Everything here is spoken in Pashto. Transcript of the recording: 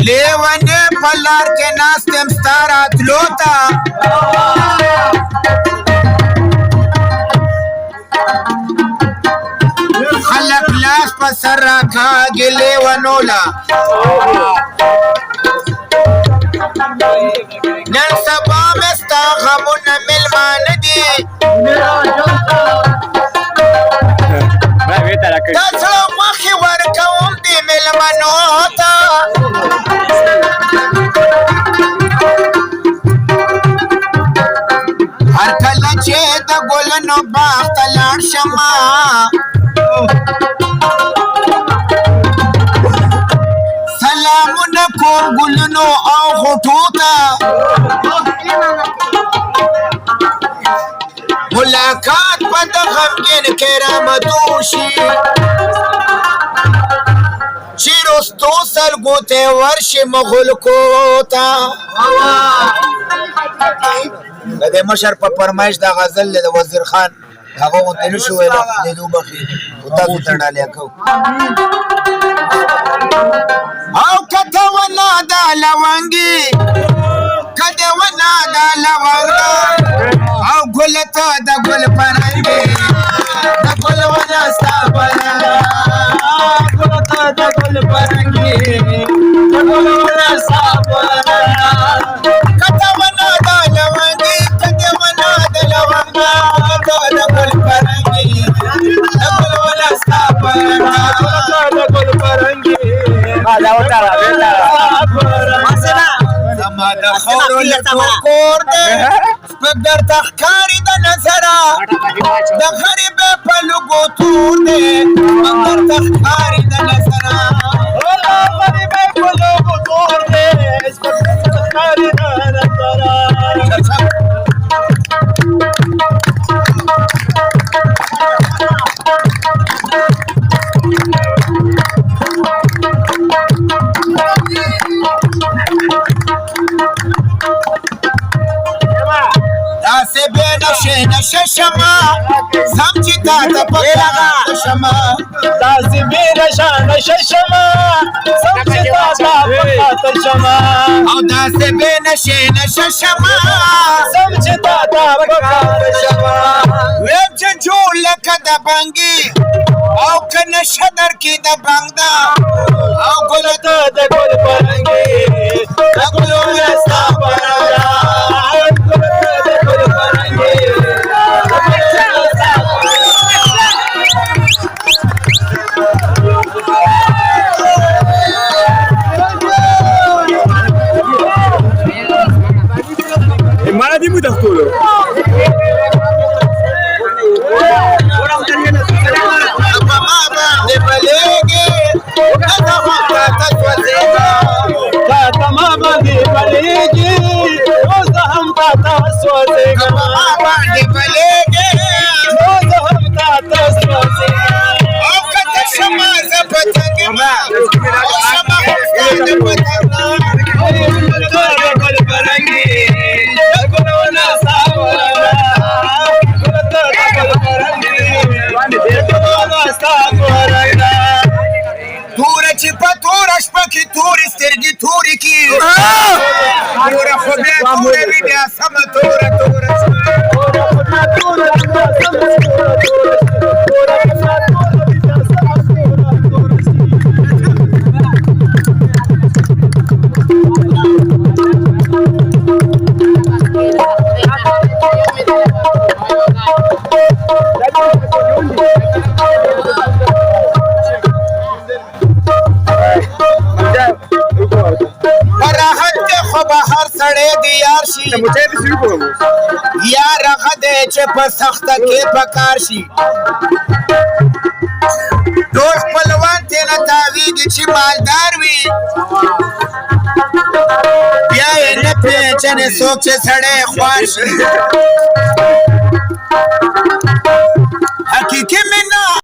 لیونې په لار کې ناست یم ستا راتلو ته خلک لاس په سر راکاږي لیونو له نن سبا مې ستا غمونه مېلمانه دي تا زړه مخې ورکوم دې مېلمنو ته هر کله چې د ګلونو باغ ته لاړ شمه سلامونه کوم ګلونو او غوټو ته ملاقات په د غمګین کې رامدو شي چې رستو سلګو ته ورشي مغلقو ته د دې مشر په فرمایش د غزل د وزیر خان هغه غونډه نشو ویل د دوبخي او تاسو ته ډالیا کو او کته ونا د لونګي کده ونا د لونګا او ګلته د ګل پرنګي د ګل ونا ستابلا ګلته د ګل پرنګي د ګل ونا ستابلا کته ونا د لونګي کده ونا د لونګا د ګل پرنګي د ګل ونا ستابلا د ګل پرنګي دا وټاله زما د خورو لټو کور دې سپګر تخکاری د نظره د غریب په لګو تور دې سپګر تخکاری د نظره غریب په لګو تور دې سپګر تخکاری د نظره ششما سمجھی تا پکا ششما دازی میرا شان ششما سمجھی تا پکا ششما او دازی بین شین ششما سمجھی تا پکا ششما ویم جنجول لکا دا بانگی او کن شدر کی دا بانگدا او گلتا دا گل پرنگی دا گلو رستا پرنگا Malah mudah dulu. توري سترګي توري کی تور خو بیا تور بیا سم تور یا رغه دې چې په سخته کې پکار شي ټول خپلوان ته نه تاویږي چې مالدار وي بیا یې نه پېژنې څوک چې سړی خوار شي